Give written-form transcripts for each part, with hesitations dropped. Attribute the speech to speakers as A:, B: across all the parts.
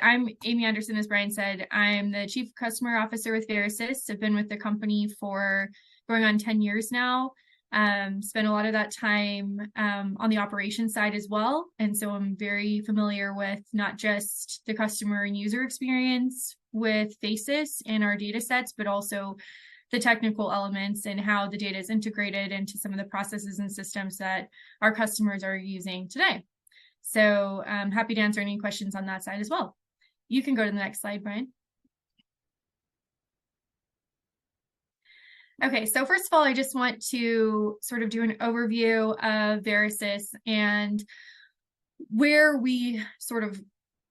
A: I'm Amy Anderson, as Brian said. I'm the Chief Customer Officer with FACIS. I've been with the company for going on 10 years now. Spent a lot of that time on the operations side as well. And so I'm very familiar with not just the customer and user experience with FACIS and our data sets, but also the technical elements and how the data is integrated into some of the processes and systems that our customers are using today. So I'm happy to answer any questions on that side as well. You can go to the next slide, Brian. Okay, so first of all, I just want to sort of do an overview of FACIS and where we sort of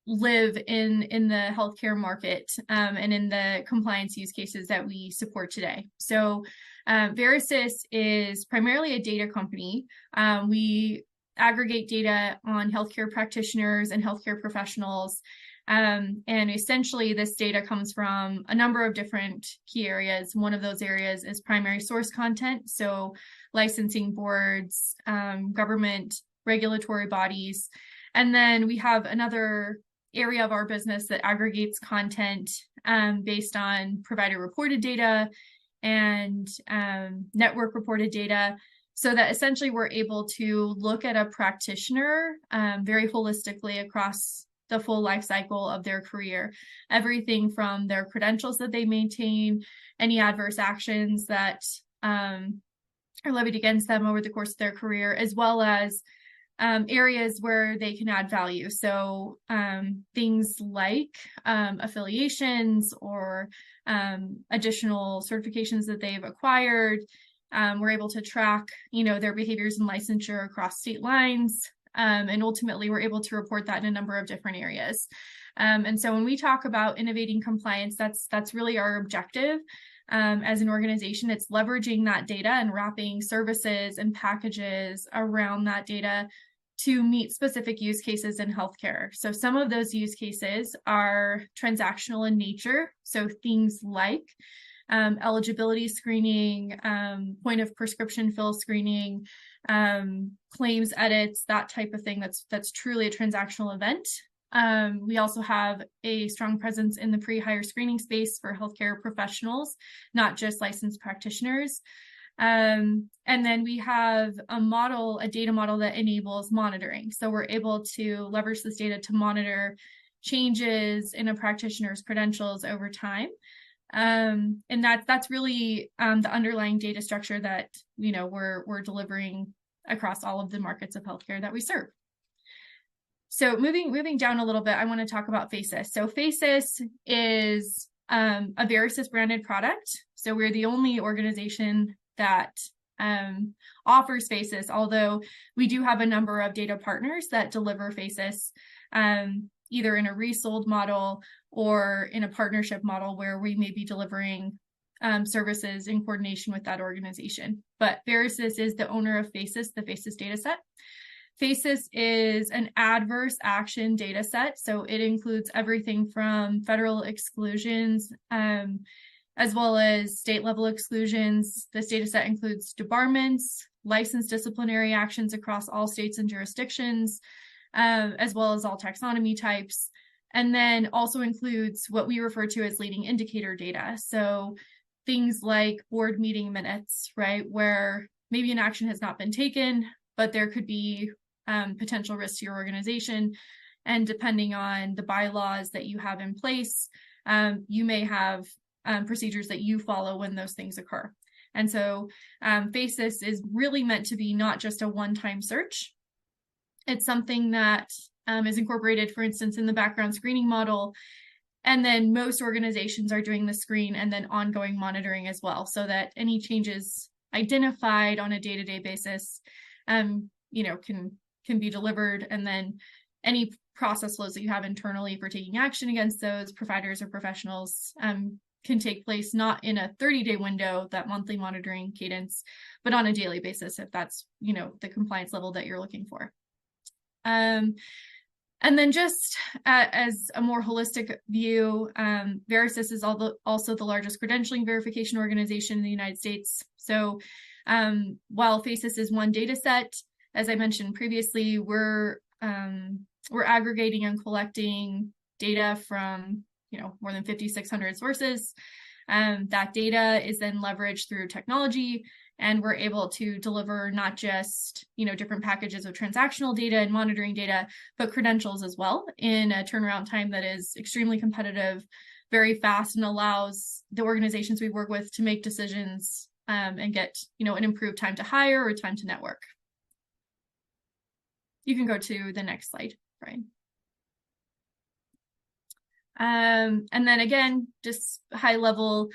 A: live in the healthcare market and in the compliance use cases that we support today. So FACIS is primarily a data company. We aggregate data on healthcare practitioners and healthcare professionals. And essentially, this data comes from a number of different key areas. One of those areas is primary source content, so licensing boards, government regulatory bodies. And then we have another area of our business that aggregates content based on provider reported data and network reported data, so that essentially we're able to look at a practitioner very holistically across the full life cycle of their career, everything from their credentials that they maintain, any adverse actions that are levied against them over the course of their career, as well as areas where they can add value. So things like affiliations or additional certifications that they've acquired. We're able to track, their behaviors and licensure across state lines. And ultimately, we're able to report that in a number of different areas. And so when we talk about innovating compliance, that's really our objective as an organization. It's leveraging that data and wrapping services and packages around that data to meet specific use cases in healthcare. So some of those use cases are transactional in nature. So things like eligibility screening, point of prescription fill screening, claims edits, that type of thing. That's truly a transactional event. We also have a strong presence in the pre-hire screening space for healthcare professionals, not just licensed practitioners. And then we have a data model that enables monitoring. So we're able to leverage this data to monitor changes in a practitioner's credentials over time. And that's really the underlying data structure that we're delivering across all of the markets of healthcare that we serve. So moving down a little bit, I want to talk about FACIS. So FACIS is a FACIS branded product. So we're the only organization that offers FACIS, although we do have a number of data partners that deliver FACIS either in a resold model or in a partnership model where we may be delivering services in coordination with that organization. But FACIS is the owner of FACIS, the FACIS data set. FACIS is an adverse action data set, so it includes everything from federal exclusions as well as state level exclusions. This data set includes debarments, licensed disciplinary actions across all states and jurisdictions, as well as all taxonomy types, and then also includes what we refer to as leading indicator data. So things like board meeting minutes, right, where maybe an action has not been taken, but there could be potential risk to your organization. And depending on the bylaws that you have in place, you may have procedures that you follow when those things occur. And so FACIS is really meant to be not just a one-time search. It's something that is incorporated, for instance, in the background screening model. And then most organizations are doing the screen and then ongoing monitoring as well, so that any changes identified on a day-to-day basis, can be delivered. And then any process flows that you have internally for taking action against those providers or professionals can take place not in a 30-day window, that monthly monitoring cadence, but on a daily basis if that's, the compliance level that you're looking for. And then just as a more holistic view, FACIS is also the largest credentialing verification organization in the United States. So while FACIS is one data set, as I mentioned previously, we're aggregating and collecting data from, more than 5,600 sources. That data is then leveraged through technology, and we're able to deliver not just, different packages of transactional data and monitoring data, but credentials as well in a turnaround time that is extremely competitive, very fast, and allows the organizations we work with to make decisions and get, an improved time to hire or time to network. You can go to the next slide, Brian. And then again, just high level,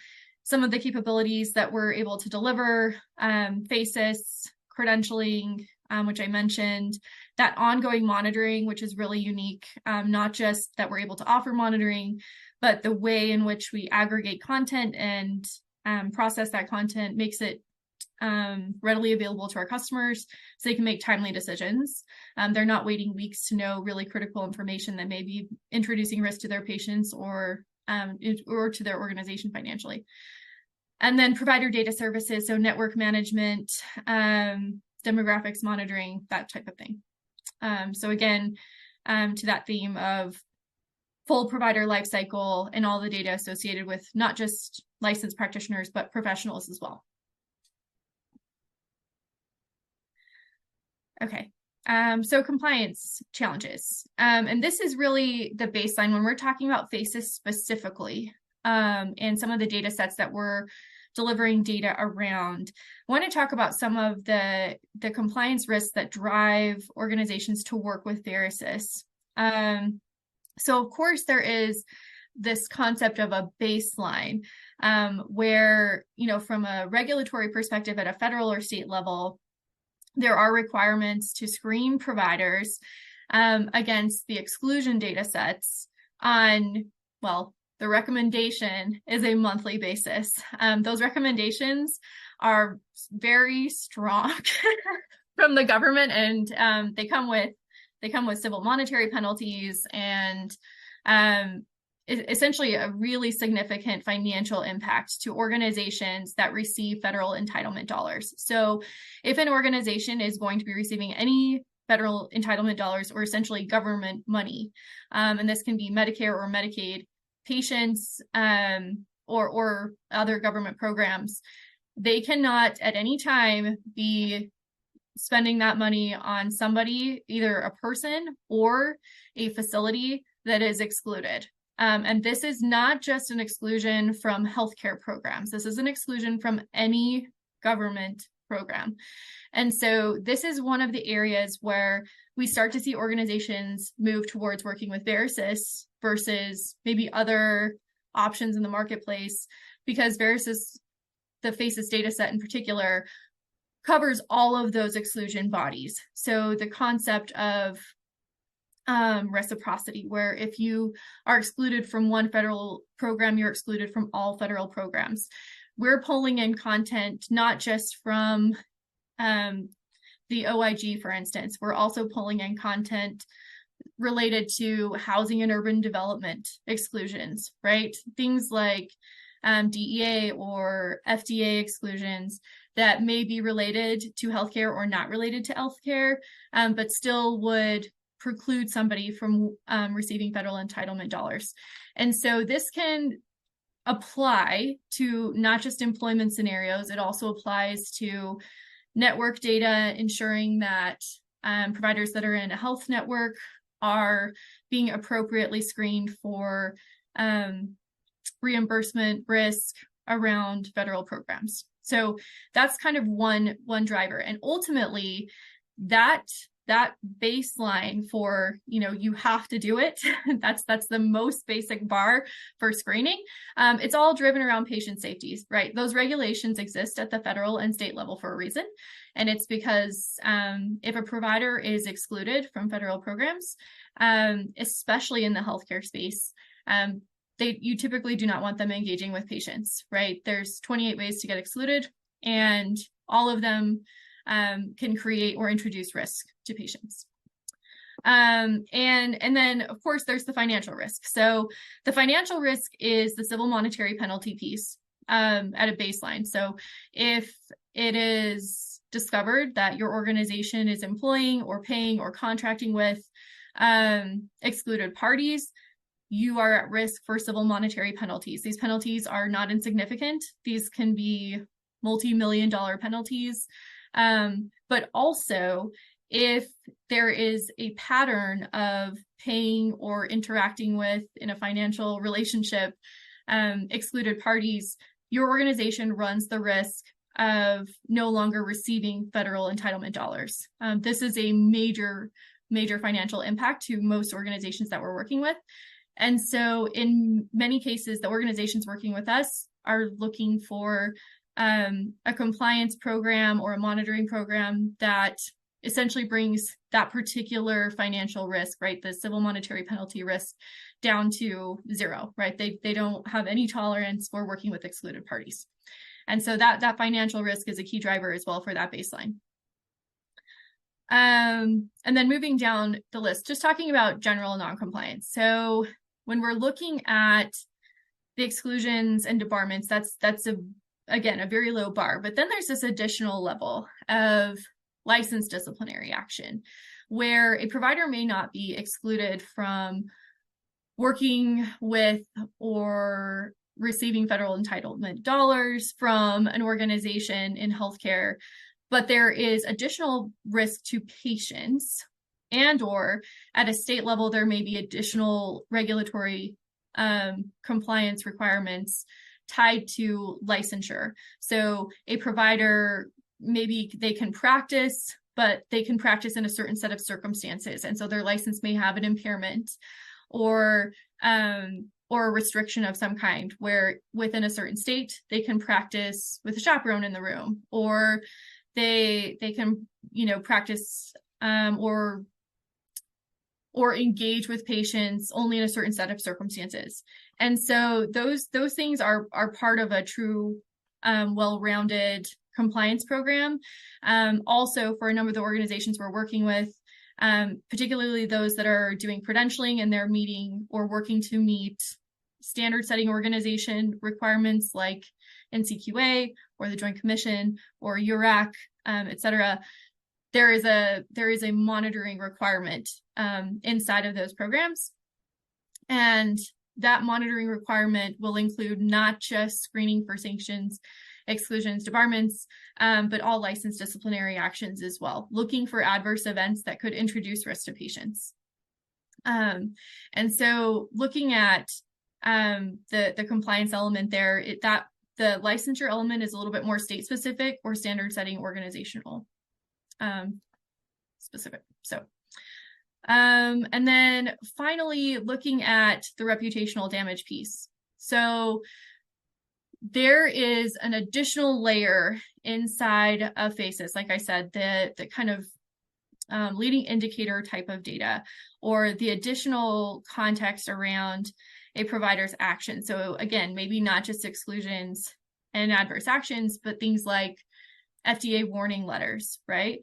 A: some of the capabilities that we're able to deliver, FACIS, credentialing, which I mentioned, that ongoing monitoring, which is really unique, not just that we're able to offer monitoring, but the way in which we aggregate content and process that content makes it readily available to our customers so they can make timely decisions. They're not waiting weeks to know really critical information that may be introducing risk to their patients or to their organization financially. And then provider data services, so network management, demographics monitoring, that type of thing. So again, to that theme of full provider lifecycle and all the data associated with not just licensed practitioners, but professionals as well. Okay, so compliance challenges. And this is really the baseline when we're talking about FACIS specifically, and some of the data sets that we're delivering data around. I want to talk about some of the compliance risks that drive organizations to work with FACIS. So of course there is this concept of a baseline where, from a regulatory perspective at a federal or state level, there are requirements to screen providers against the exclusion data sets on, the recommendation is a monthly basis. Those recommendations are very strong from the government, and they come with civil monetary penalties and essentially a really significant financial impact to organizations that receive federal entitlement dollars. So if an organization is going to be receiving any federal entitlement dollars or essentially government money, and this can be Medicare or Medicaid patients or other government programs, they cannot at any time be spending that money on somebody, either a person or a facility that is excluded. And this is not just an exclusion from healthcare programs. This is an exclusion from any government program. And so this is one of the areas where we start to see organizations move towards working with FACIS versus maybe other options in the marketplace, because FACIS, the FACIS data set in particular, covers all of those exclusion bodies. So the concept of reciprocity, where if you are excluded from one federal program, you're excluded from all federal programs. We're pulling in content not just from the OIG, for instance. We're also pulling in content related to housing and urban development exclusions, right? Things like DEA or FDA exclusions that may be related to healthcare or not related to healthcare, but still would preclude somebody from receiving federal entitlement dollars. And so this can apply to not just employment scenarios, it also applies to network data, ensuring that providers that are in a health network are being appropriately screened for reimbursement risk around federal programs. So that's kind of one driver. And ultimately, that baseline for, you have to do it, that's the most basic bar for screening. It's all driven around patient safety, right? Those regulations exist at the federal and state level for a reason. And it's because if a provider is excluded from federal programs, especially in the healthcare space, you typically do not want them engaging with patients, right? There's 28 ways to get excluded, and all of them can create or introduce risk to patients. And then, of course, there's the financial risk. So the financial risk is the civil monetary penalty piece at a baseline. So if it is discovered that your organization is employing or paying or contracting with excluded parties, you are at risk for civil monetary penalties. These penalties are not insignificant. These can be multi-million-dollar penalties. But also, if there is a pattern of paying or interacting with in a financial relationship excluded parties, your organization runs the risk of no longer receiving federal entitlement dollars. This is a major financial impact to most organizations that we're working with. And so in many cases, the organizations working with us are looking for a compliance program or a monitoring program that essentially brings that particular financial risk, right, the civil monetary penalty risk, down to zero, right? They don't have any tolerance for working with excluded parties. And so that financial risk is a key driver as well for that baseline. And then moving down the list, just talking about general noncompliance. So when we're looking at the exclusions and debarments, that's again a very low bar. But then there's this additional level of licensed disciplinary action, where a provider may not be excluded from working with or receiving federal entitlement dollars from an organization in healthcare, but there is additional risk to patients, and or at a state level, there may be additional regulatory compliance requirements tied to licensure. So a provider, maybe they can practice, but they can practice in a certain set of circumstances. And so their license may have an impairment or a restriction of some kind, where within a certain state, they can practice with a chaperone in the room, or they can, practice or engage with patients only in a certain set of circumstances. And so those things are part of a true well-rounded compliance program. Also, for a number of the organizations we're working with, particularly those that are doing credentialing and they're meeting or working to meet standard setting organization requirements like NCQA or the Joint Commission or URAC, et cetera, there is a monitoring requirement inside of those programs. And that monitoring requirement will include not just screening for sanctions, exclusions, debarments, but all licensed disciplinary actions as well, looking for adverse events that could introduce risk to patients. And so looking at the compliance element there, that the licensure element is a little bit more state specific or standard setting organizational specific. So, and then finally looking at the reputational damage piece. So there is an additional layer inside of FACIS, like I said, the kind of leading indicator type of data, or the additional context around a provider's action. So again, maybe not just exclusions and adverse actions, but things like FDA warning letters, right?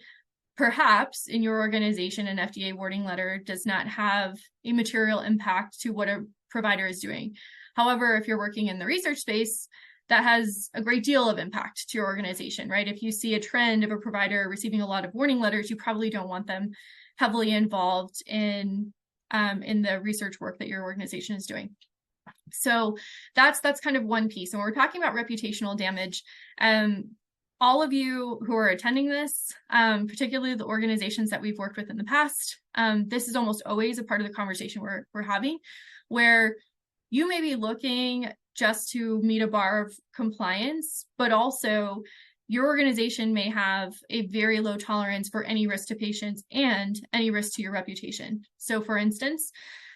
A: Perhaps in your organization, an FDA warning letter does not have a material impact to what a provider is doing. However, if you're working in the research space, that has a great deal of impact to your organization, right? If you see a trend of a provider receiving a lot of warning letters, you probably don't want them heavily involved in the research work that your organization is doing. So that's kind of one piece. And when we're talking about reputational damage, all of you who are attending this, particularly the organizations that we've worked with in the past, this is almost always a part of the conversation we're having, where you may be looking just to meet a bar of compliance, but also your organization may have a very low tolerance for any risk to patients and any risk to your reputation. So for instance,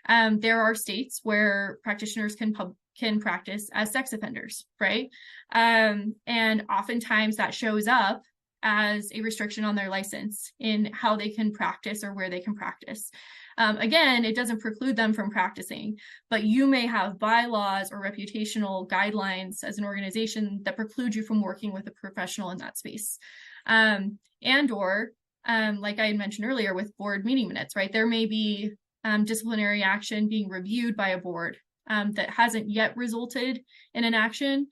A: there are states where practitioners can practice as sex offenders, right? And oftentimes that shows up as a restriction on their license in how they can practice or where they can practice. Again, it doesn't preclude them from practicing, but you may have bylaws or reputational guidelines as an organization that preclude you from working with a professional in that space. And or, like I had mentioned earlier with board meeting minutes, right? There may be disciplinary action being reviewed by a board that hasn't yet resulted in an action,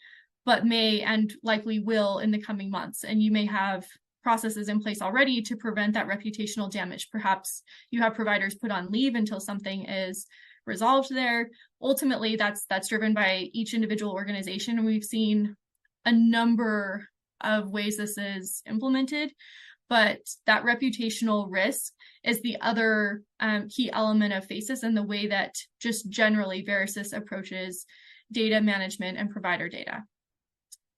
A: but may and likely will in the coming months. And you may have processes in place already to prevent that reputational damage. Perhaps you have providers put on leave until something is resolved there. Ultimately, that's driven by each individual organization, and we've seen a number of ways this is implemented, but that reputational risk is the other key element of FACIS and the way that just generally VARISIS approaches data management and provider data.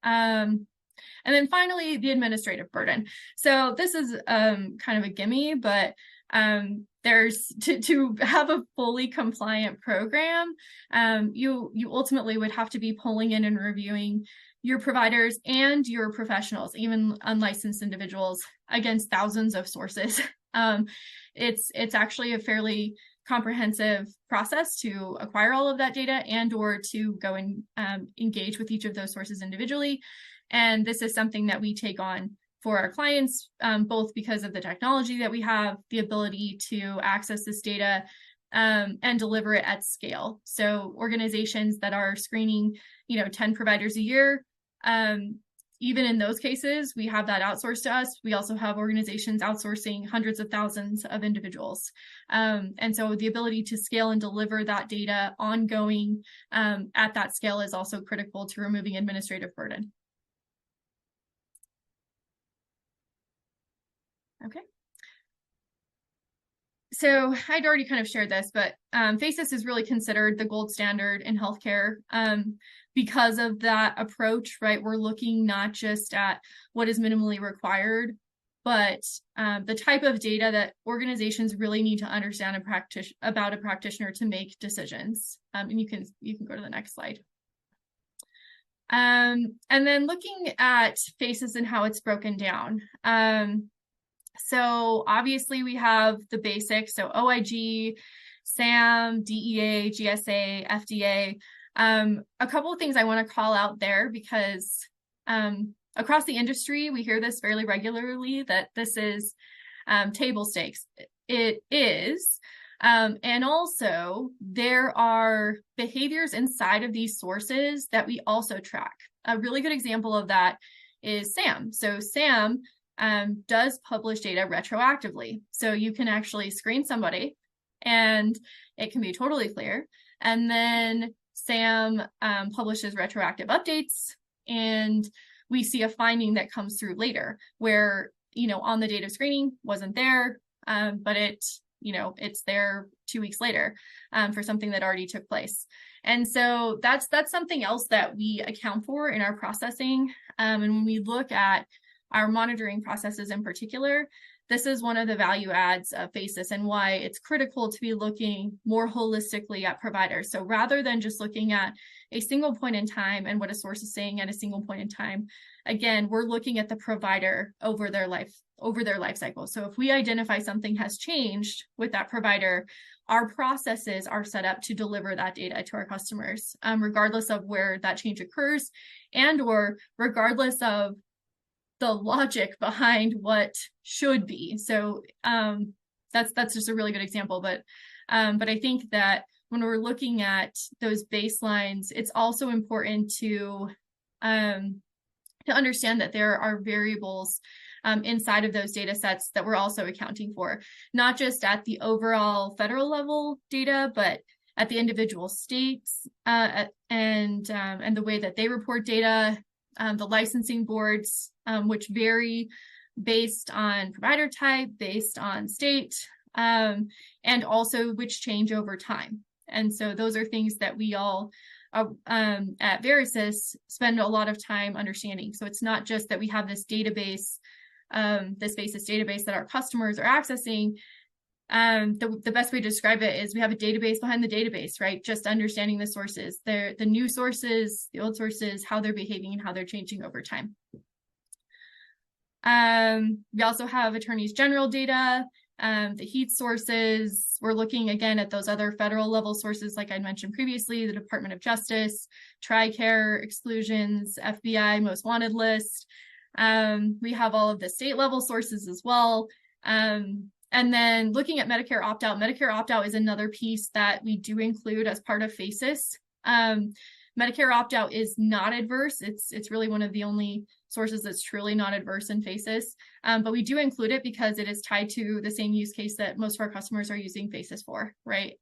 A: And then finally, the administrative burden. So this is kind of a gimme, but there's to have a fully compliant program, you ultimately would have to be pulling in and reviewing your providers and your professionals, even unlicensed individuals, against thousands of sources. It's actually a fairly comprehensive process to acquire all of that data and or to go and engage with each of those sources individually. And this is something that we take on for our clients, both because of the technology that we have, the ability to access this data and deliver it at scale. So organizations that are screening, 10 providers a year, even in those cases, we have that outsourced to us. We also have organizations outsourcing hundreds of thousands of individuals. And so the ability to scale and deliver that data ongoing at that scale is also critical to removing administrative burden. Okay. So I'd already kind of shared this, but FACIS is really considered the gold standard in healthcare because of that approach, right? We're looking not just at what is minimally required, but the type of data that organizations really need to understand about a practitioner to make decisions. And you can go to the next slide. And then looking at FACIS and how it's broken down. So obviously we have the basics, so OIG, SAM, DEA, GSA, FDA. A couple of things I want to call out there because across the industry, we hear this fairly regularly that this is table stakes. It is. And also there are behaviors inside of these sources that we also track. A really good example of that is SAM. So SAM does publish data retroactively. So you can actually screen somebody and it can be totally clear. And then SAM publishes retroactive updates and we see a finding that comes through later where, on the date of screening wasn't there, but it's there 2 weeks later for something that already took place. And so that's something else that we account for in our processing. And when we look at our monitoring processes in particular, this is one of the value adds of FACIS and why it's critical to be looking more holistically at providers. So rather than just looking at a single point in time and what a source is saying at a single point in time, again, we're looking at the provider over their life cycle. So if we identify something has changed with that provider, our processes are set up to deliver that data to our customers, regardless of where that change occurs and or regardless of the logic behind what should be. So that's just a really good example. But I think that when we're looking at those baselines, it's also important to understand that there are variables inside of those data sets that we're also accounting for, not just at the overall federal level data, but at the individual states and the way that they report data, the licensing boards, which vary based on provider type, based on state, and also which change over time. And so those are things that we all at VARISIS spend a lot of time understanding. So it's not just that we have this database, this FACIS database that our customers are accessing. The best way to describe it is we have a database behind the database, right? Just understanding the sources, the new sources, the old sources, how they're behaving and how they're changing over time. We also have attorneys general data, the heat sources. We're looking again at those other federal level sources, like I mentioned previously, the Department of Justice, TRICARE, exclusions, FBI, most wanted list. We have all of the state level sources as well. And then looking at Medicare opt-out, Medicare opt-out is another piece that we do include as part of FACIS. Medicare opt-out is not adverse. It's really one of the only sources that's truly not adverse in FACIS. But we do include it because it is tied to the same use case that most of our customers are using FACIS for, right?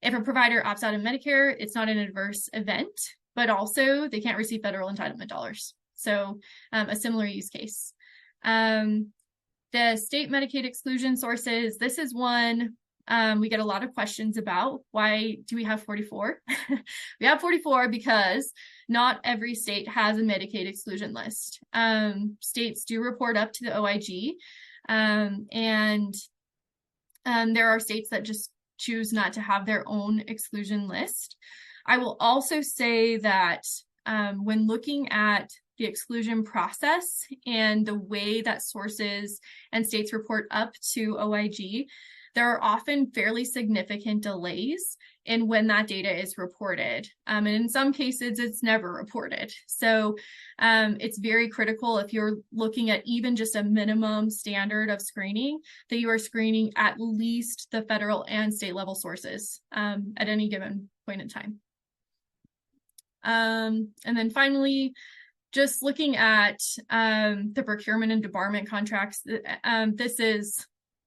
A: If a provider opts out of Medicare, it's not an adverse event, but also they can't receive federal entitlement dollars. So a similar use case. The state Medicaid exclusion sources, this is one we get a lot of questions about. Why do we have 44? We have 44 because not every state has a Medicaid exclusion list. States do report up to the OIG, and there are states that just choose not to have their own exclusion list. I will also say that when looking at the exclusion process and the way that sources and states report up to OIG, there are often fairly significant delays in when that data is reported. And in some cases, it's never reported. So it's very critical if you're looking at even just a minimum standard of screening, that you are screening at least the federal and state level sources at any given point in time. And then finally, just looking at the procurement and debarment contracts,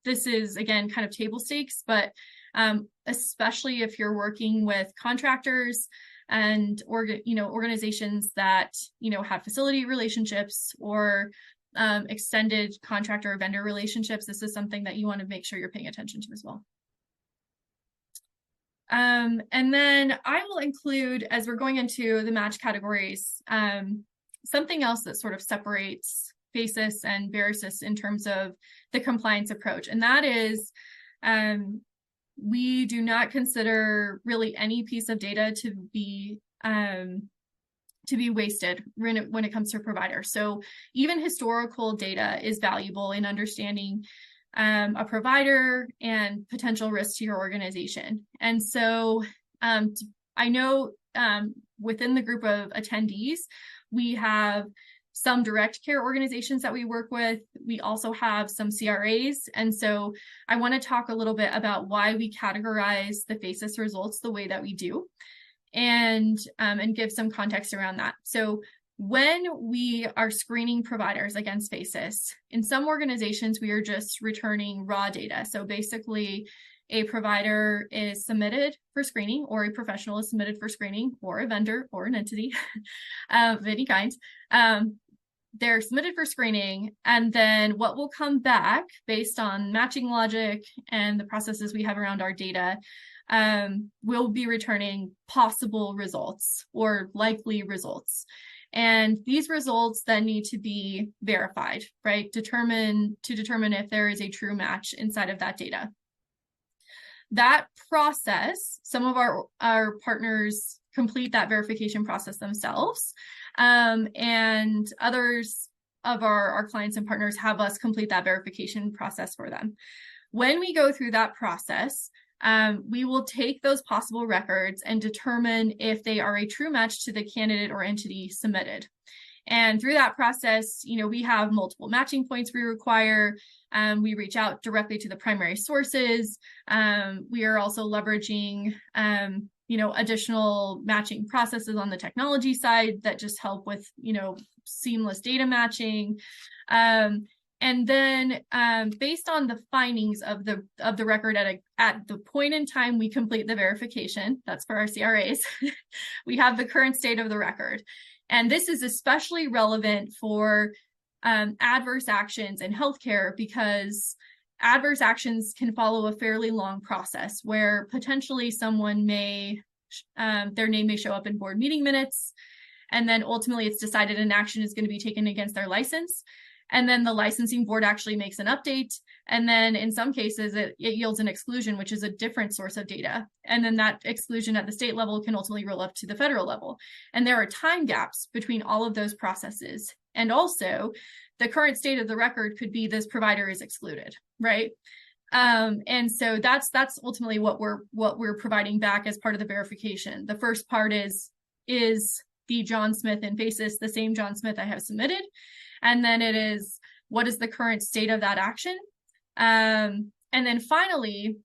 A: this is again kind of table stakes, but especially if you're working with contractors and organizations that have facility relationships or extended contractor or vendor relationships, this is something that you want to make sure you're paying attention to as well. And then I will include, as we're going into the match categories, something else that sort of separates FACIS and VACIS in terms of the compliance approach. And that is, we do not consider really any piece of data to be wasted when it comes to a provider. So even historical data is valuable in understanding a provider and potential risk to your organization. And so I know within the group of attendees, we have some direct care organizations that we work with. We also have some CRAs. And so I want to talk a little bit about why we categorize the FACIS results the way that we do, and give some context around that. So when we are screening providers against FACIS, in some organizations, we are just returning raw data. So basically, a provider is submitted for screening, or a professional is submitted for screening, or a vendor or an entity of any kind. They're submitted for screening, and then what will come back based on matching logic and the processes we have around our data, will be returning possible results or likely results. And these results then need to be verified, right? To determine if there is a true match inside of that data. That process, some of our partners complete that verification process themselves. And others of our clients and partners have us complete that verification process for them. When we go through that process, we will take those possible records and determine if they are a true match to the candidate or entity submitted. And through that process, we have multiple matching points we require. We reach out directly to the primary sources. We are also leveraging additional matching processes on the technology side that just help with, seamless data matching. And then based on the findings of the record at the point in time we complete the verification, that's for our CRAs, we have the current state of the record. And this is especially relevant for adverse actions in healthcare, because adverse actions can follow a fairly long process where potentially someone their name may show up in board meeting minutes, and then ultimately it's decided an action is going to be taken against their license. And then the licensing board actually makes an update. And then in some cases, it yields an exclusion, which is a different source of data. And then that exclusion at the state level can ultimately roll up to the federal level. And there are time gaps between all of those processes. And also, the current state of the record could be this provider is excluded, right? And so that's ultimately what we're providing back as part of the verification. The first part is the John Smith in FACIS the same John Smith I have submitted? And then it is, what is the current state of that action? And then finally,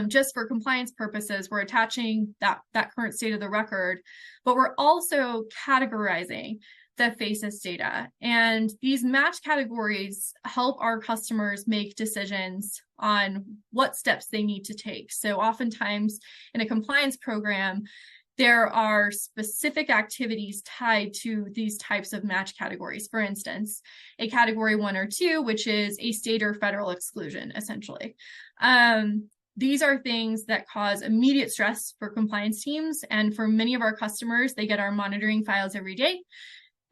A: just for compliance purposes, we're attaching that current state of the record, but we're also categorizing the FACIS data. And these match categories help our customers make decisions on what steps they need to take. So oftentimes in a compliance program, there are specific activities tied to these types of match categories. For instance, a category 1 or 2, which is a state or federal exclusion, essentially. These are things that cause immediate stress for compliance teams. And for many of our customers, they get our monitoring files every day.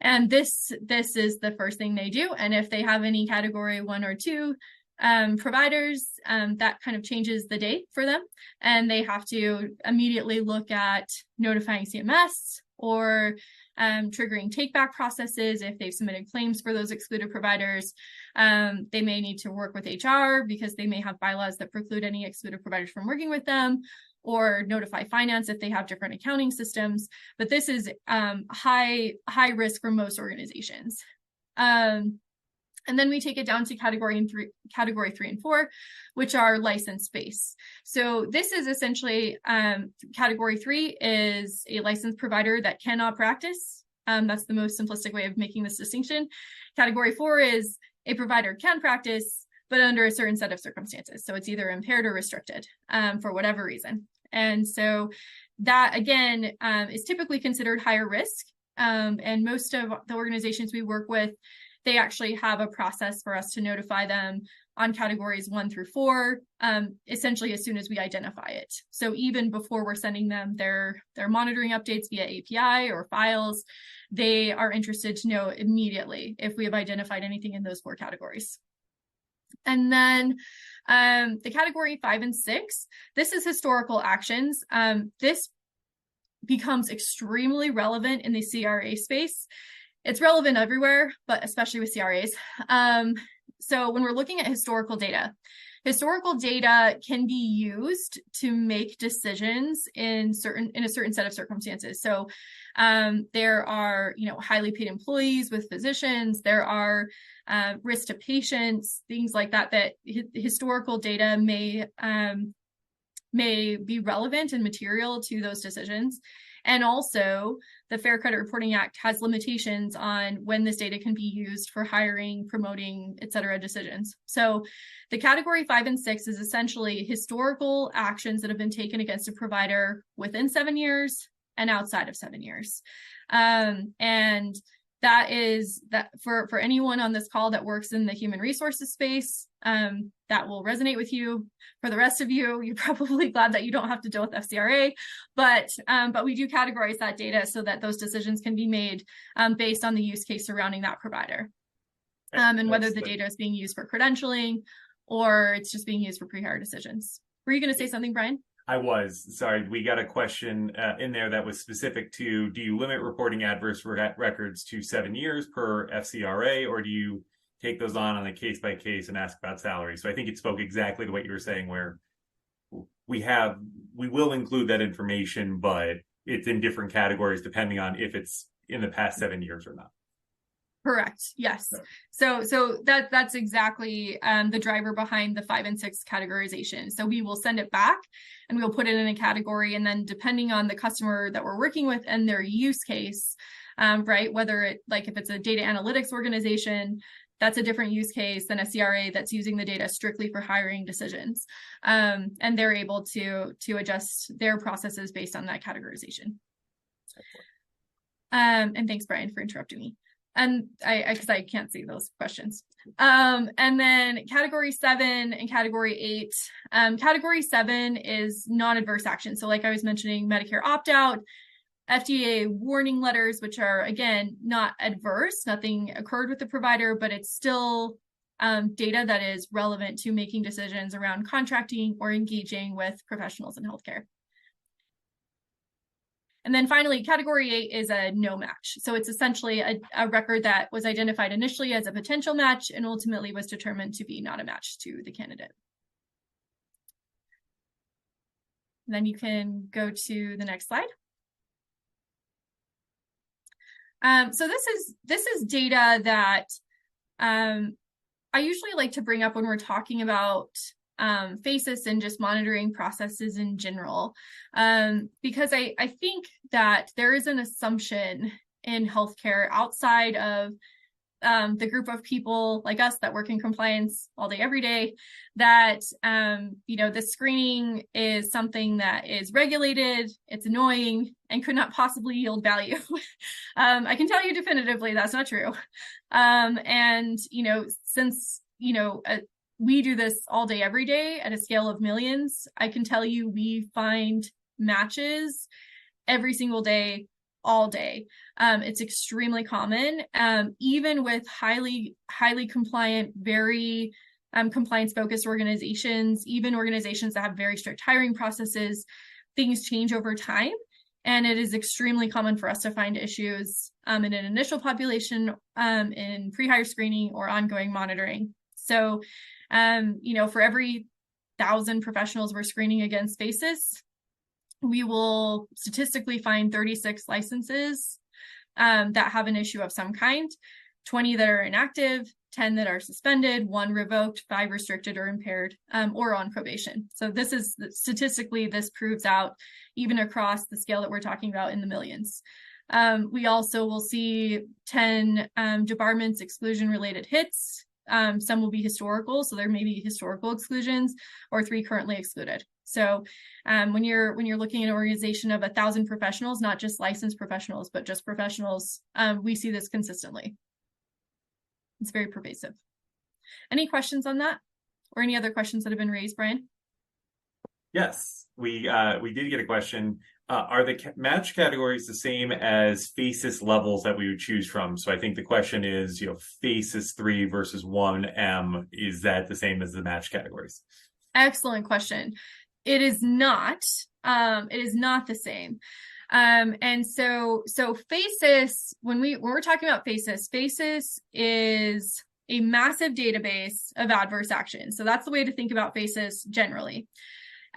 A: And this is the first thing they do. And if they have any category 1 or 2 providers, that kind of changes the day for them. And they have to immediately look at notifying CMS or triggering take-back processes if they've submitted claims for those excluded providers. They may need to work with HR because they may have bylaws that preclude any excluded providers from working with them, or notify finance if they have different accounting systems. But this is high risk for most organizations. And then we take it down to category 3 and 4, which are license-based. So this is essentially, category 3 is a licensed provider that cannot practice. That's the most simplistic way of making this distinction. Category 4 is a provider can practice, but under a certain set of circumstances. So it's either impaired or restricted for whatever reason. And so that, again, is typically considered higher risk. And most of the organizations we work with, they actually have a process for us to notify them on categories 1 through 4, essentially as soon as we identify it. So even before we're sending them their monitoring updates via API or files, they are interested to know immediately if we have identified anything in those 4 categories. And then the category 5 and 6, this is historical actions. This becomes extremely relevant in the CRA space. It's relevant everywhere, but especially with CRAs. So when we're looking at historical data can be used to make decisions in a certain set of circumstances. So there are, highly paid employees with physicians. There are risk to patients, things like that. That historical data may be relevant and material to those decisions. And also, the Fair Credit Reporting Act has limitations on when this data can be used for hiring, promoting, et cetera, decisions. So the category 5 and 6 is essentially historical actions that have been taken against a provider within 7 years and outside of 7 years. And that is that for anyone on this call that works in the human resources space, that will resonate with you. For the rest of you, you're probably glad that you don't have to deal with FCRA, but we do categorize that data so that those decisions can be made based on the use case surrounding that provider, and whether the data is being used for credentialing or it's just being used for pre-hire decisions. Were you going to say something, Brian?
B: I was. Sorry, we got a question in there that was specific to, do you limit reporting adverse records to 7 years per FCRA, or do you take those on a case by case and ask about salary? So I think it spoke exactly to what you were saying, where we will include that information, but it's in different categories depending on if it's in the past 7 years or not.
A: Correct. Yes. So that's exactly the driver behind the 5 and 6 categorization. So we will send it back and we'll put it in a category, and then depending on the customer that we're working with and their use case, right? Whether if it's a data analytics organization, that's a different use case than a CRA that's using the data strictly for hiring decisions, and they're able to adjust their processes based on that categorization. And thanks, Brian, for interrupting me. And because I can't see those questions. And then category 7 and category 8. Category 7 is non-adverse action. So like I was mentioning, Medicare opt-out, FDA warning letters, which are, again, not adverse. Nothing occurred with the provider, but it's still data that is relevant to making decisions around contracting or engaging with professionals in healthcare. And then finally, category 8 is a no match. So it's essentially a record that was identified initially as a potential match and ultimately was determined to be not a match to the candidate. And then you can go to the next slide. So this is data that I usually like to bring up when we're talking about FACIS and just monitoring processes in general, because I think that there is an assumption in healthcare outside of the group of people like us that work in compliance all day, every day, that, the screening is something that is regulated, it's annoying, and could not possibly yield value. I can tell you definitively that's not true. Since, we do this all day, every day at a scale of millions, I can tell you we find matches every single day, all day. It's extremely common, even with highly compliant, very compliance-focused organizations, even organizations that have very strict hiring processes. Things change over time, and it is extremely common for us to find issues in an initial population, in pre-hire screening or ongoing monitoring. So, for every 1,000 professionals we're screening against FACIS, we will statistically find 36 licenses that have an issue of some kind, 20 that are inactive, 10 that are suspended, 1 revoked, 5 restricted or impaired, or on probation. So this is statistically, this proves out even across the scale that we're talking about in the millions. We also will see 10 debarments, exclusion related hits. Some will be historical, so there may be historical exclusions, or 3 currently excluded. So when you're looking at an organization of 1,000 professionals, not just licensed professionals, but just professionals, we see this consistently. It's very pervasive. Any questions on that, or any other questions that have been raised, Brian?
B: Yes, we did get a question. Are the match categories the same as FACIS levels that we would choose from? So I think the question is, FACIS 3 versus 1M, is that the same as the match categories?
A: Excellent question. It is not. It is not the same. And so FACIS, when we're talking about FACIS is a massive database of adverse action. So that's the way to think about FACIS generally.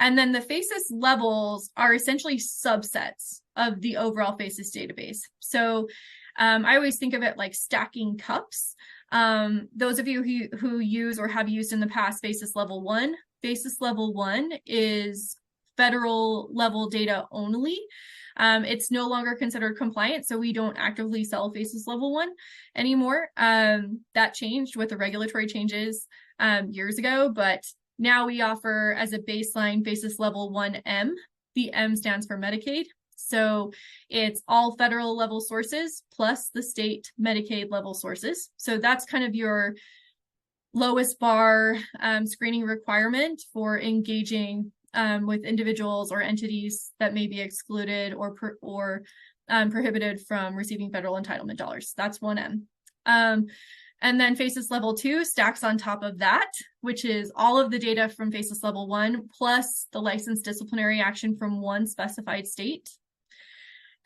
A: And then the FACIS levels are essentially subsets of the overall FACIS database. So I always think of it like stacking cups. Those of you who use or have used in the past FACIS level 1, FACIS level 1 is federal level data only. It's no longer considered compliant, so we don't actively sell FACIS level 1 anymore. That changed with the regulatory changes years ago, but now we offer as a baseline FACIS level 1M. The M stands for Medicaid. So it's all federal level sources plus the state Medicaid level sources. So that's kind of your lowest bar screening requirement for engaging with individuals or entities that may be excluded or prohibited from receiving federal entitlement dollars. That's 1M. And then FACIS level 2 stacks on top of that, which is all of the data from FACIS level 1 plus the licensed disciplinary action from one specified state.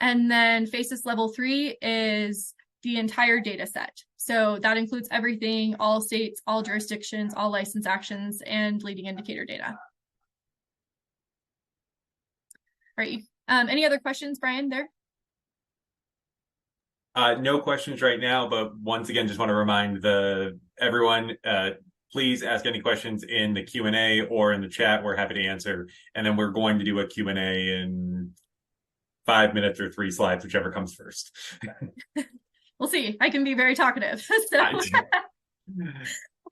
A: And then FACIS level 3 is the entire data set. So that includes everything, all states, all jurisdictions, all license actions, and leading indicator data. All right. Any other questions, Brian, there?
B: No questions right now, but once again, just want to remind everyone, please ask any questions in the Q&A or in the chat. We're happy to answer. And then we're going to do a Q&A in 5 minutes or 3 slides, whichever comes first.
A: We'll see. I can be very talkative.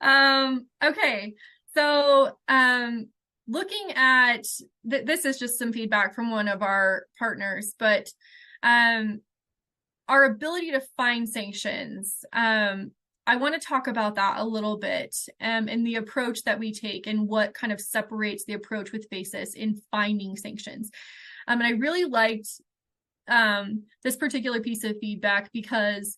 A: Okay. So looking at, this is just some feedback from one of our partners, but our ability to find sanctions, I want to talk about that a little bit, and the approach that we take and what kind of separates the approach with FACIS in finding sanctions. And I really liked this particular piece of feedback because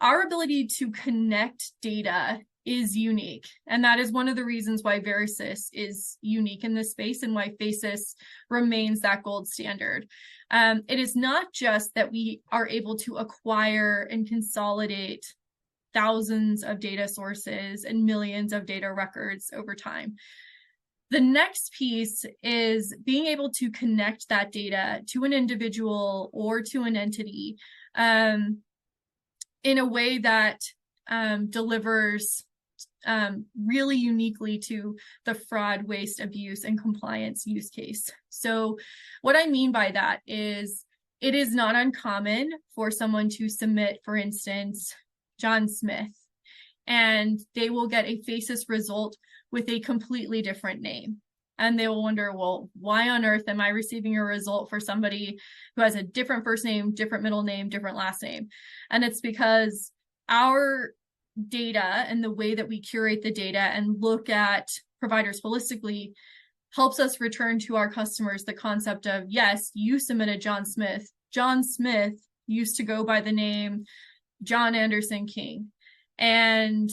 A: our ability to connect data is unique. And that is one of the reasons why FACIS is unique in this space and why FACIS remains that gold standard. It is not just that we are able to acquire and consolidate thousands of data sources and millions of data records over time. The next piece is being able to connect that data to an individual or to an entity in a way that delivers really uniquely to the fraud, waste, abuse, and compliance use case. So what I mean by that is it is not uncommon for someone to submit, for instance, John Smith, and they will get a FACIS result with a completely different name. And they will wonder, well, why on earth am I receiving a result for somebody who has a different first name, different middle name, different last name? And it's because our data and the way that we curate the data and look at providers holistically helps us return to our customers the concept of, yes, you submitted John Smith. John Smith used to go by the name John Anderson King. And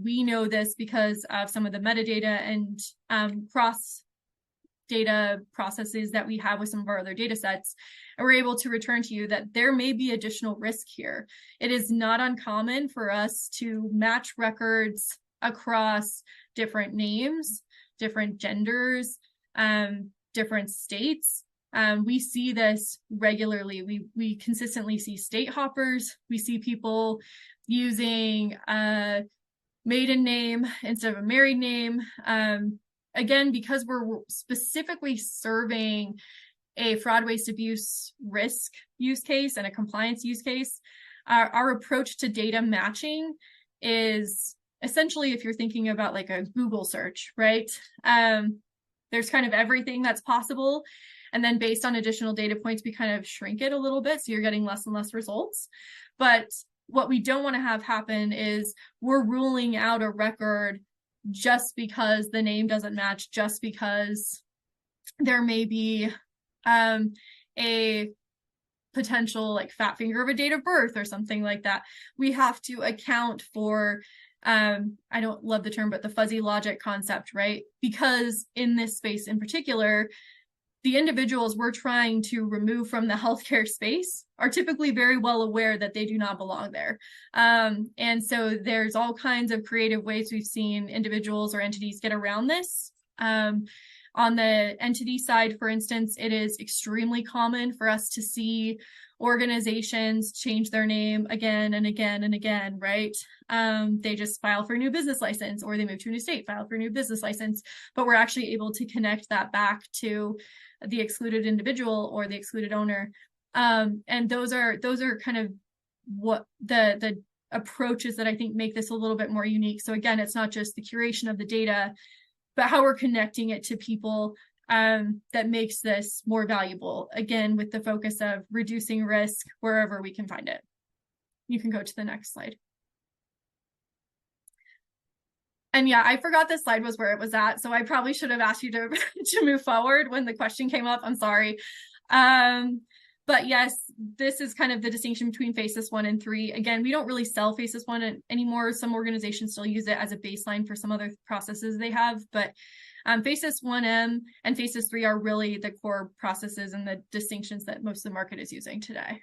A: we know this because of some of the metadata and cross data processes that we have with some of our other data sets. And we're able to return to you that there may be additional risk here. It is not uncommon for us to match records across different names, different genders, different states. We see this regularly. We consistently see state hoppers. We see people using a maiden name instead of a married name. Again, because we're specifically serving a fraud, waste, abuse risk use case and a compliance use case, our approach to data matching is essentially, if you're thinking about like a Google search, right? There's kind of everything that's possible. And then based on additional data points, we kind of shrink it a little bit. So you're getting less and less results. But what we don't want to have happen is we're ruling out a record just because the name doesn't match, just because there may be a potential like fat finger of a date of birth or something like that. We have to account for, I don't love the term, but the fuzzy logic concept, right? Because in this space in particular, the individuals we're trying to remove from the healthcare space are typically very well aware that they do not belong there. And so there's all kinds of creative ways we've seen individuals or entities get around this. On the entity side, for instance, it is extremely common for us to see organizations change their name again and again and again, right? They just file for a new business license, or they move to a new state, file for a new business license, but we're actually able to connect that back to the excluded individual or the excluded owner. And those are kind of what the approaches that I think make this a little bit more unique. So again, it's not just the curation of the data, but how we're connecting it to people that makes this more valuable, again, with the focus of reducing risk wherever we can find it. You can go to the next slide. And yeah, I forgot this slide was where it was at, so I probably should have asked you to, to move forward when the question came up. I'm sorry. But yes, this is kind of the distinction between FACIS 1 and 3. Again, we don't really sell FACIS 1 anymore. Some organizations still use it as a baseline for some other processes they have, but FACIS 1M and FACIS 3 are really the core processes and the distinctions that most of the market is using today.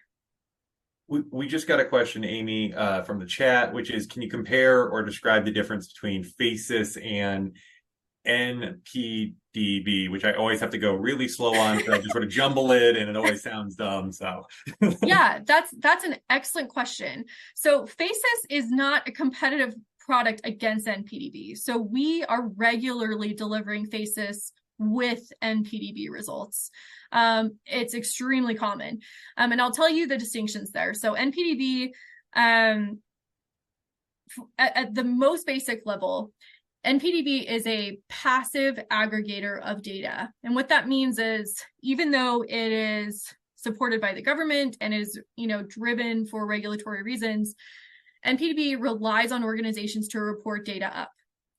B: We just got a question, Amy, from the chat, which is, can you compare or describe the difference between FACIS and NPDB, which I always have to go really slow on, so I just sort of jumble it and it always sounds dumb. So
A: yeah, that's an excellent question. So FACIS is not a competitive product against NPDB. So we are regularly delivering FACIS with NPDB results. It's extremely common. And I'll tell you the distinctions there. So NPDB, at the most basic level, NPDB is a passive aggregator of data. And what that means is, even though it is supported by the government and is, driven for regulatory reasons, NPDB relies on organizations to report data up.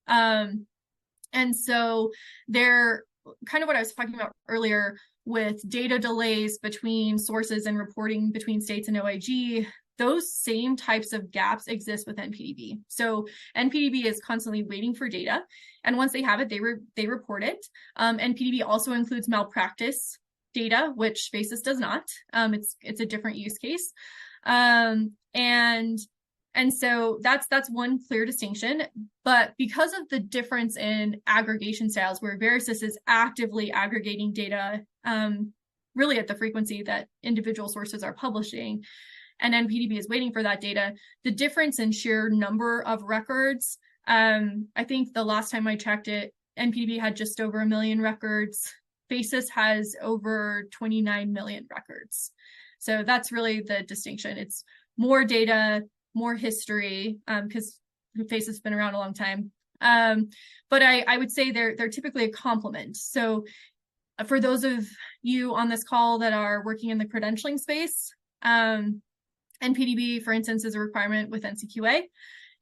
A: And so they're kind of what I was talking about earlier with data delays between sources and reporting between states and OIG. Those same types of gaps exist with NPDB. So NPDB is constantly waiting for data, and once they have it, they report it. NPDB also includes malpractice data, which FACIS does not. It's a different use case, and so that's one clear distinction. But because of the difference in aggregation styles, where FACIS is actively aggregating data, really at the frequency that individual sources are publishing, and NPDB is waiting for that data, the difference in sheer number of records I think the last time I checked it, NPDB had just over 1 million records. FACIS has over 29 million records. So that's really the distinction. It's more data, more history, because FACIS has been around a long time. But I would say they're typically a complement. So for those of you on this call that are working in the credentialing space, NPDB, for instance, is a requirement with NCQA.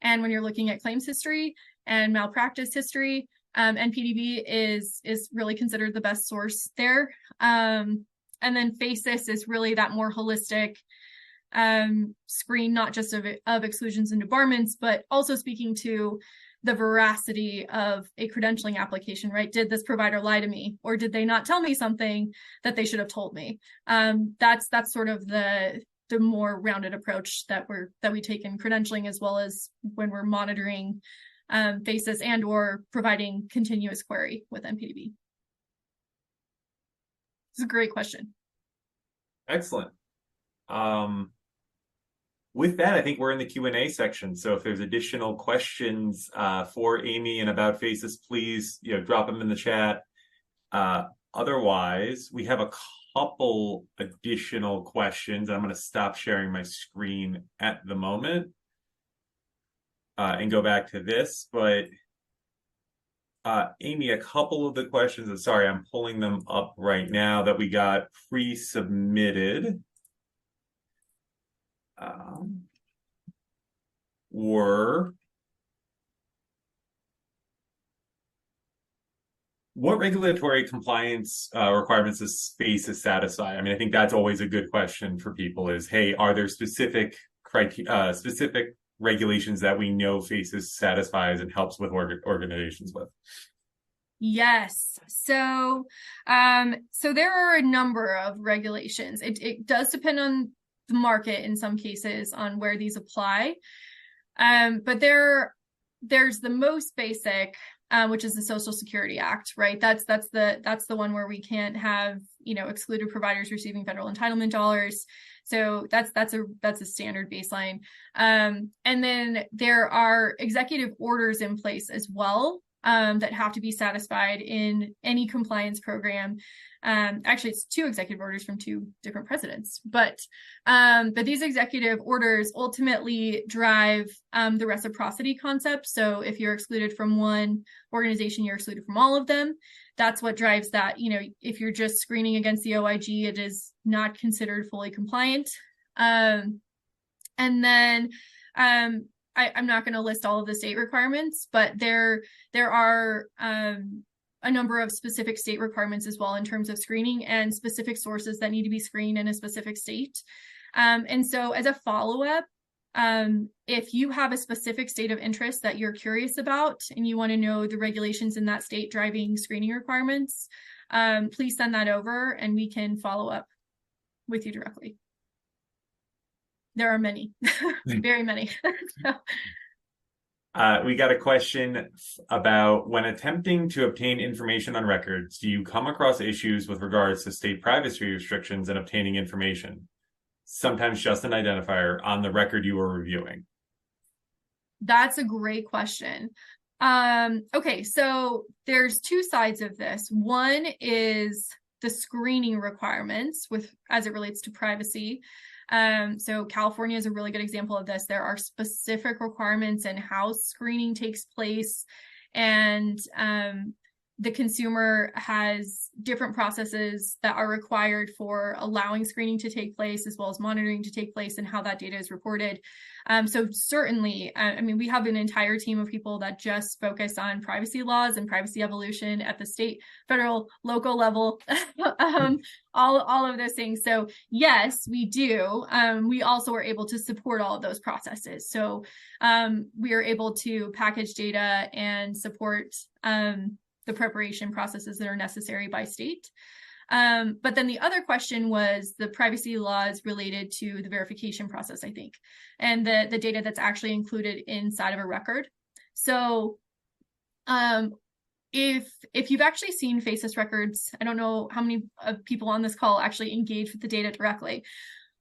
A: And when you're looking at claims history and malpractice history, NPDB is really considered the best source there. And then FACIS is really that more holistic screen, not just of exclusions and debarments, but also speaking to the veracity of a credentialing application, right? Did this provider lie to me, or did they not tell me something that they should have told me? That's sort of the more rounded approach that we take in credentialing, as well as when we're monitoring FACIS and or providing continuous query with NPDB. It's a great question.
B: Excellent. With that, I think we're in the Q&A section. So if there's additional questions for Amy and about FACIS, please drop them in the chat. Otherwise, we have a couple additional questions. I'm going to stop sharing my screen at the moment and go back to this. But Amy, a couple of the questions, and sorry, I'm pulling them up right now, that we got pre-submitted were: what regulatory compliance requirements does FACIS satisfy? I mean, I think that's always a good question for people is, hey, are there specific regulations that we know FACIS satisfies and helps with organizations with?
A: Yes. So there are a number of regulations. It does depend on the market in some cases on where these apply. But there's the most basic, which is the Social Security Act, right? That's the one where we can't have, excluded providers receiving federal entitlement dollars. So that's a standard baseline. And then there are executive orders in place as well, that have to be satisfied in any compliance program. Actually, it's 2 executive orders from 2 different presidents, but these executive orders ultimately drive the reciprocity concept. So if you're excluded from one organization, you're excluded from all of them. That's what drives that. If you're just screening against the OIG, it is not considered fully compliant. And then I'm not going to list all of the state requirements, but there are a number of specific state requirements as well in terms of screening and specific sources that need to be screened in a specific state. And so as a follow-up, if you have a specific state of interest that you're curious about and you want to know the regulations in that state driving screening requirements, please send that over and we can follow up with you directly. There are many, very many.
B: We got a question about, when attempting to obtain information on records, do you come across issues with regards to state privacy restrictions and obtaining information? Sometimes just an identifier on the record you are reviewing.
A: That's a great question. Okay, so there's 2 sides of this. One is the screening requirements as it relates to privacy. So California is a really good example of this. There are specific requirements in how screening takes place, and the consumer has different processes that are required for allowing screening to take place, as well as monitoring to take place, and how that data is reported. So certainly, we have an entire team of people that just focus on privacy laws and privacy evolution at the state, federal, local level, all of those things. So yes, we do. We also are able to support all of those processes. So we are able to package data and support the preparation processes that are necessary by state. But then the other question was the privacy laws related to the verification process, I think, and the data that's actually included inside of a record. So if you've actually seen FACIS records, I don't know how many people on this call actually engage with the data directly,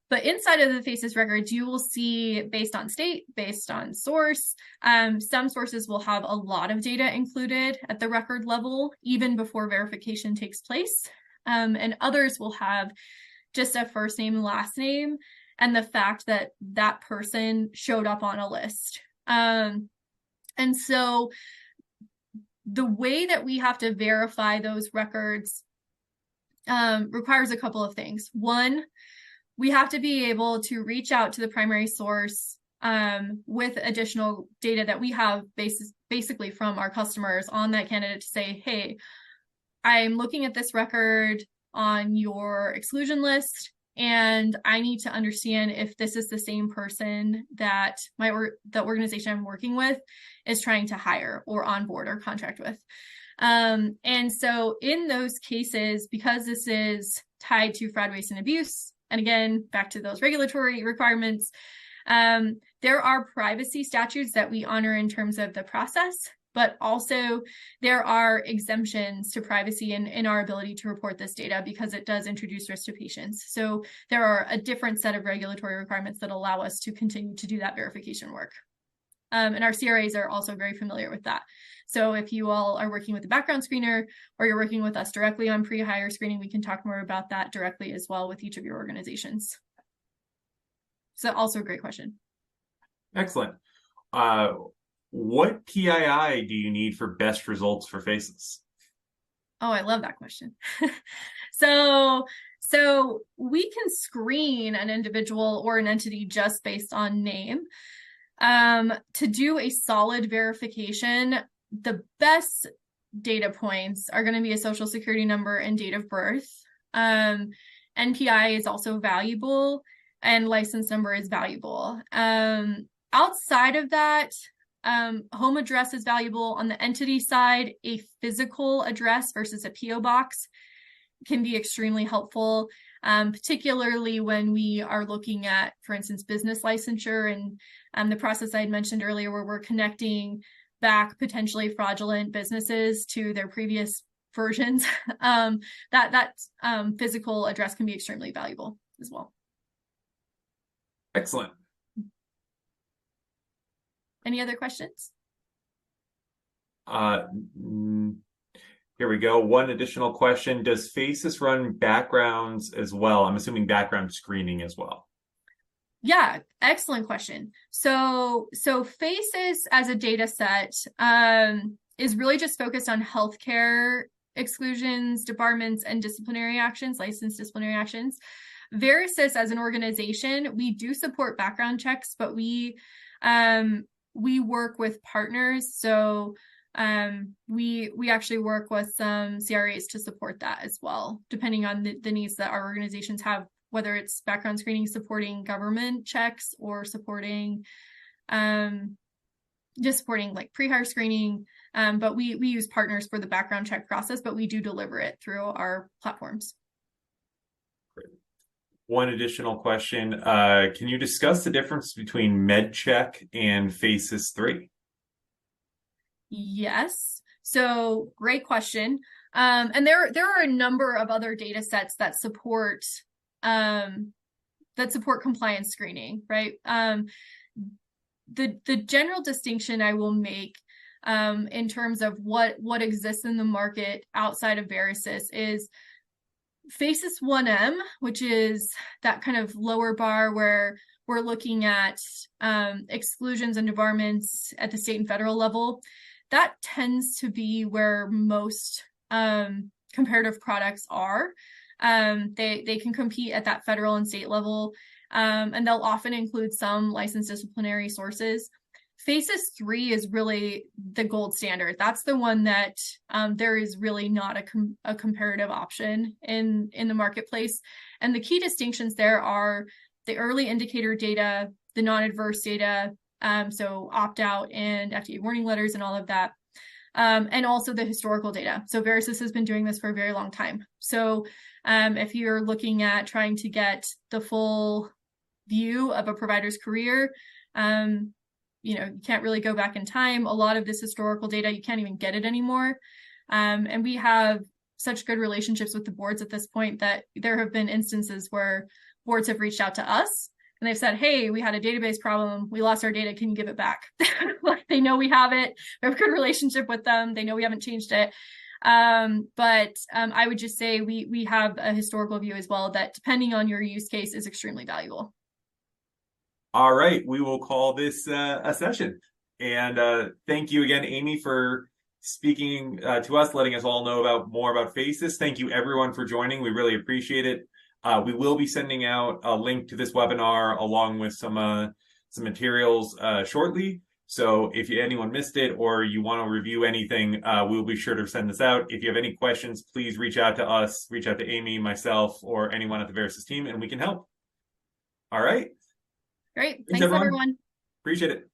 A: But inside of the FACIS records, you will see based on state, based on source. Some sources will have a lot of data included at the record level, even before verification takes place. And others will have just a first name, last name, and the fact that that person showed up on a list. And so the way that we have to verify those records requires a couple of things. One, we have to be able to reach out to the primary source with additional data that we have basically from our customers on that candidate to say, hey, I'm looking at this record on your exclusion list, and I need to understand if this is the same person that the organization I'm working with is trying to hire or onboard or contract with. And so in those cases, because this is tied to fraud, waste, and abuse, and again, back to those regulatory requirements, there are privacy statutes that we honor in terms of the process, but also there are exemptions to privacy in our ability to report this data because it does introduce risk to patients. So there are a different set of regulatory requirements that allow us to continue to do that verification work. And our CRAs are also very familiar with that. So if you all are working with a background screener or you're working with us directly on pre-hire screening, we can talk more about that directly as well with each of your organizations. So also a great question.
B: Excellent. What PII do you need for best results for FACIS?
A: Oh, I love that question. So we can screen an individual or an entity just based on name. To do a solid verification, the best data points are going to be a social security number and date of birth. NPI is also valuable, and license number is valuable. Outside of that, home address is valuable. On the entity side, a physical address versus a PO box can be extremely helpful, particularly when we are looking at, for instance, business licensure and the process I had mentioned earlier where we're connecting back potentially fraudulent businesses to their previous versions. That physical address can be extremely valuable as well.
B: Excellent.
A: Any other questions?
B: Here we go. One additional question. Does FACIS run backgrounds as well? I'm assuming background screening as well.
A: Yeah, excellent question. So FACIS as a data set is really just focused on healthcare exclusions, debarments, and disciplinary actions, licensed disciplinary actions. FACIS as an organization, we do support background checks, but we work with partners. So we actually work with some CRAs to support that as well, depending on the needs that our organizations have, whether it's background screening, supporting government checks, or supporting just supporting like pre-hire screening. But we use partners for the background check process, but we do deliver it through our platforms.
B: Great. One additional question. Can you discuss the difference between MedCheck and FACIS 3?
A: Yes. So great question. And there are a number of other data sets that support compliance screening, right? The general distinction I will make in terms of what exists in the market outside of FACIS is FACIS 1M, which is that kind of lower bar where we're looking at exclusions and debarments at the state and federal level. That tends to be where most comparative products are. They can compete at that federal and state level, and they'll often include some licensed disciplinary sources. FACIS 3 is really the gold standard. That's the one that there is really not a comparative option in the marketplace. And the key distinctions there are the early indicator data, the non-adverse data, so opt-out and FDA warning letters and all of that, and also the historical data. So FACIS has been doing this for a very long time. So if you're looking at trying to get the full view of a provider's career, you can't really go back in time. A lot of this historical data, you can't even get it anymore. And we have such good relationships with the boards at this point that there have been instances where boards have reached out to us and they've said, hey, we had a database problem. We lost our data. Can you give it back? Like, they know we have it. We have a good relationship with them. They know we haven't changed it. But I would just say we have a historical view as well that, depending on your use case, is extremely valuable.
B: All right, we will call this a session. And thank you again, Amy, for speaking to us, letting us all know more about FACIS. Thank you, everyone, for joining. We really appreciate it. We will be sending out a link to this webinar along with some materials shortly. So if anyone missed it or you want to review anything, we'll be sure to send this out. If you have any questions, please reach out to us, reach out to Amy, myself, or anyone at the VACIS team, and we can help. All right.
A: Great.
B: Thanks,
A: Thanks everyone.
B: Appreciate it.